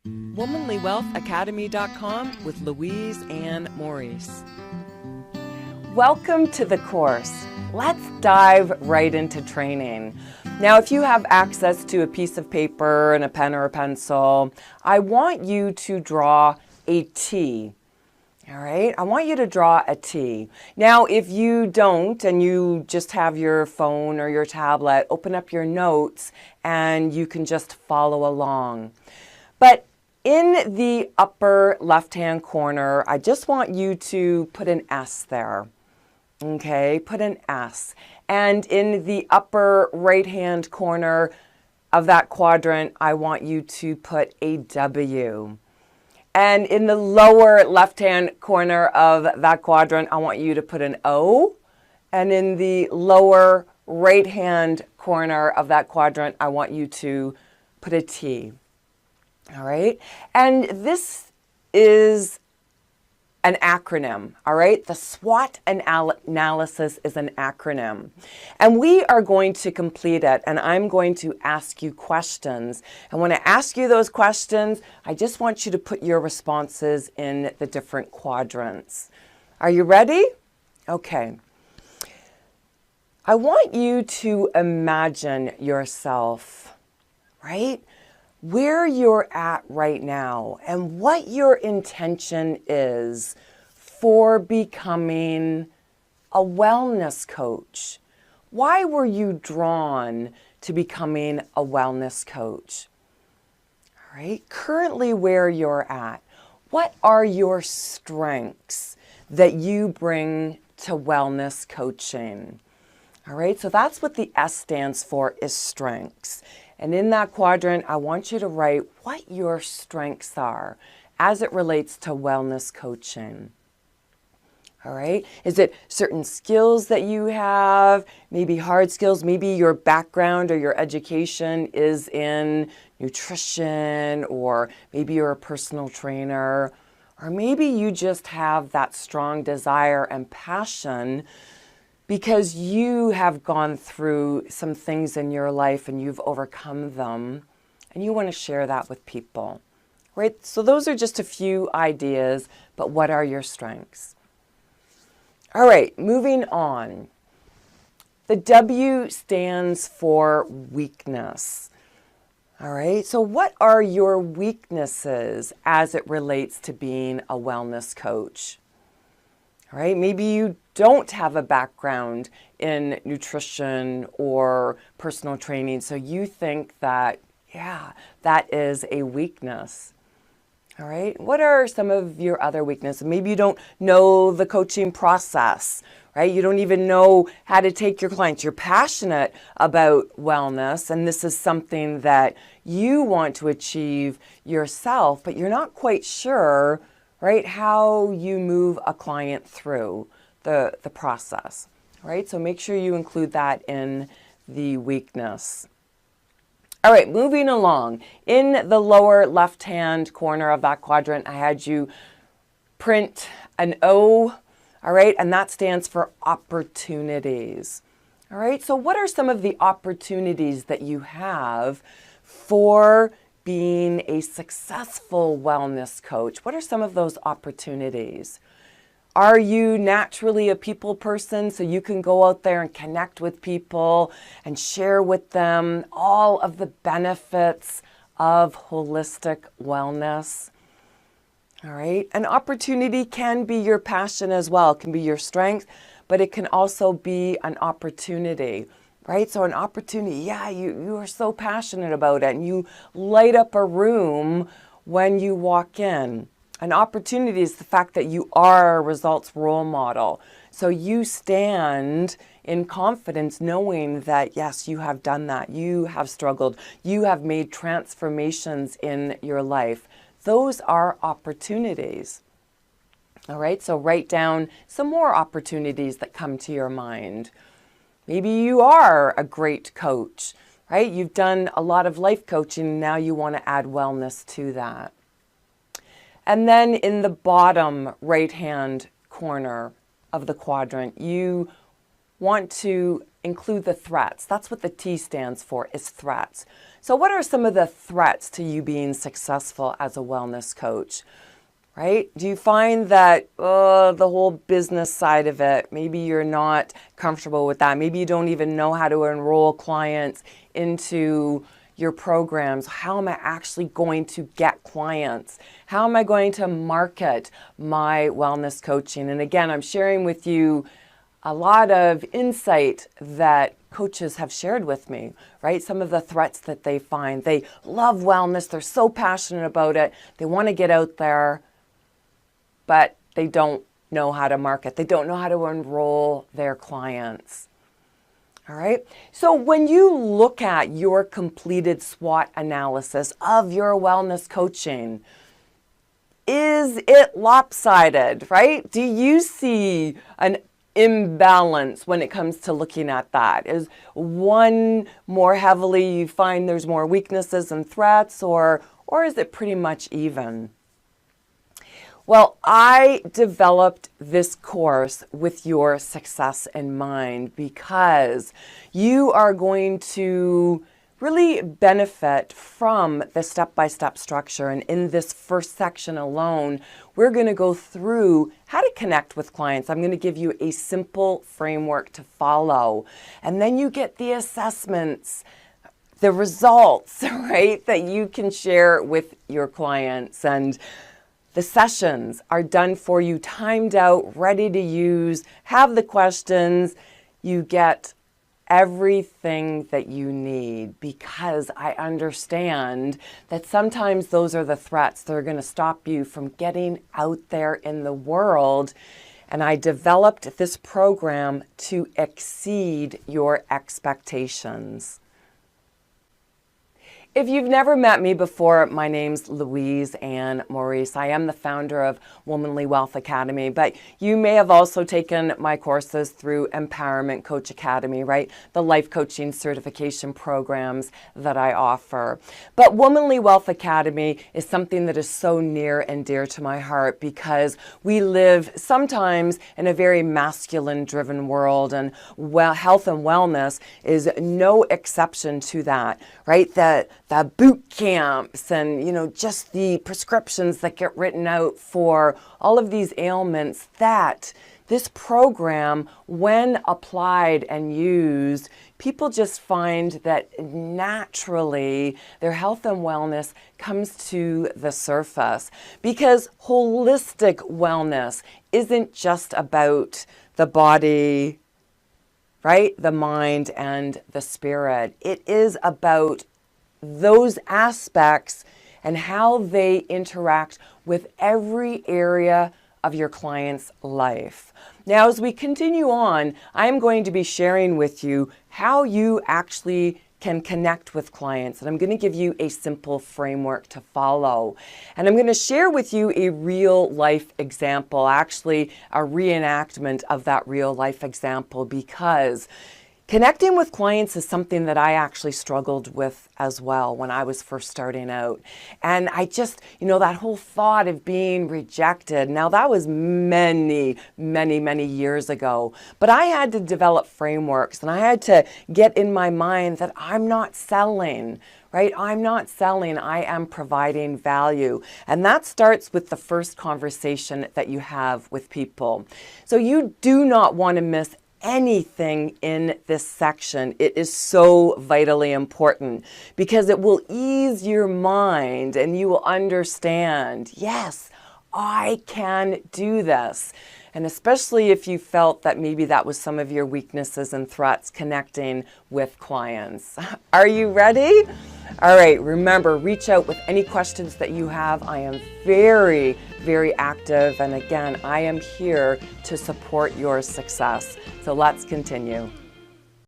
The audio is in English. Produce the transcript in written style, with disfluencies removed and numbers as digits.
WomanlyWealthAcademy.com with Louise Ann Maurice. Welcome to the course. Let's dive right into training. Now, if you have access to a piece of paper and a pen or a pencil, I want you to draw a T. All right, I want you to draw a T. Now, if you don't and you just have your phone or your tablet, open up your notes and you can just follow along. But in the upper left-hand corner, I just want you to put an S there. Okay, put an S. And in the upper right-hand corner of that quadrant, I want you to put a W. And in the lower left-hand corner of that quadrant, I want you to put an O. And in the lower right-hand corner of that quadrant, I want you to put a T. All right? And this is an acronym, all right? The SWOT analysis is an acronym. And we are going to complete it, and I'm going to ask you questions. And when I ask you those questions, I just want you to put your responses in the different quadrants. Are you ready? Okay. I want you to imagine yourself, right? Where you're at right now and what your intention is for becoming a wellness coach. Why were you drawn to becoming a wellness coach? All right, currently where you're at, what are your strengths that you bring to wellness coaching? All right, so that's what the S stands for, is strengths. And in that quadrant, I want you to write what your strengths are as it relates to wellness coaching. All right? Is it certain skills that you have, maybe hard skills, maybe your background or your education is in nutrition, or maybe you're a personal trainer, or maybe you just have that strong desire and passion because you have gone through some things in your life and you've overcome them and you want to share that with people, right? So those are just a few ideas, but what are your strengths? All right, moving on. The W stands for weakness. All right, so what are your weaknesses as it relates to being a wellness coach? All right, maybe you don't have a background in nutrition or personal training, so you think that, yeah, that is a weakness. All right, what are some of your other weaknesses? Maybe you don't know the coaching process, right? You don't even know how to take your clients. You're passionate about wellness, and this is something that you want to achieve yourself, but you're not quite sure, right, how you move a client through the process, right? So make sure you include that in the weakness. All right, moving along. In the lower left-hand corner of that quadrant, I had you print an O, all right, and that stands for opportunities. All right, so what are some of the opportunities that you have for being a successful wellness coach? What are some of those opportunities? Are you naturally a people person so you can go out there and connect with people and share with them all of the benefits of holistic wellness? All right. An opportunity can be your passion as well. It can be your strength, but it can also be an opportunity, right? So an opportunity, yeah, you are so passionate about it and you light up a room when you walk in. An opportunity is the fact that you are a results role model. So you stand in confidence knowing that, yes, you have done that. You have struggled. You have made transformations in your life. Those are opportunities. All right, so write down some more opportunities that come to your mind. Maybe you are a great coach, right? You've done a lot of life coaching. Now you want to add wellness to that. And then in the bottom right-hand corner of the quadrant, you want to include the threats. That's what the T stands for, is threats. So what are some of the threats to you being successful as a wellness coach? Right? Do you find that the whole business side of it, maybe you're not comfortable with that? Maybe you don't even know how to enroll clients into your programs. How am I actually going to get clients? How am I going to market my wellness coaching? And again, I'm sharing with you a lot of insight that coaches have shared with me, right? Some of the threats that they find. They love wellness. They're so passionate about it. They want to get out there, but they don't know how to market. They don't know how to enroll their clients. All right. So when you look at your completed SWOT analysis of your wellness coaching, is it lopsided, right? Do you see an imbalance when it comes to looking at that? Is one more heavily, you find there's more weaknesses and threats, or is it pretty much even? Well, I developed this course with your success in mind because you are going to really benefit from the step-by-step structure. And in this first section alone, we're going to go through how to connect with clients. I'm going to give you a simple framework to follow. And then you get the assessments, the results, right, that you can share with your clients. And the sessions are done for you, timed out, ready to use, have the questions. You get everything that you need, because I understand that sometimes those are the threats that are going to stop you from getting out there in the world. And I developed this program to exceed your expectations. If you've never met me before, my name's Louise Ann Maurice. I am the founder of Womanly Wealth Academy, but you may have also taken my courses through Empowerment Coach Academy, right? The life coaching certification programs that I offer. But Womanly Wealth Academy is something that is so near and dear to my heart because we live sometimes in a very masculine-driven world, and health and wellness is no exception to that, right? The boot camps and, just the prescriptions that get written out for all of these ailments, that this program, when applied and used, people just find that naturally their health and wellness comes to the surface, because holistic wellness isn't just about the body, right? The mind and the spirit. It is about those aspects and how they interact with every area of your client's life. Now, as we continue on, I'm going to be sharing with you how you actually can connect with clients. And I'm going to give you a simple framework to follow. And I'm going to share with you a real life example, actually a reenactment of that real life example, because connecting with clients is something that I actually struggled with as well when I was first starting out. And I just, that whole thought of being rejected, now that was many, many, many years ago. But I had to develop frameworks, and I had to get in my mind that I'm not selling, right? I'm not selling, I am providing value. And that starts with the first conversation that you have with people. So you do not want to miss anything in this section. It is so vitally important because it will ease your mind and you will understand, yes, I can do this. And especially if you felt that maybe that was some of your weaknesses and threats connecting with clients. Are you ready? All right, remember, reach out with any questions that you have. I am very, very active. And again, I am here to support your success. So let's continue.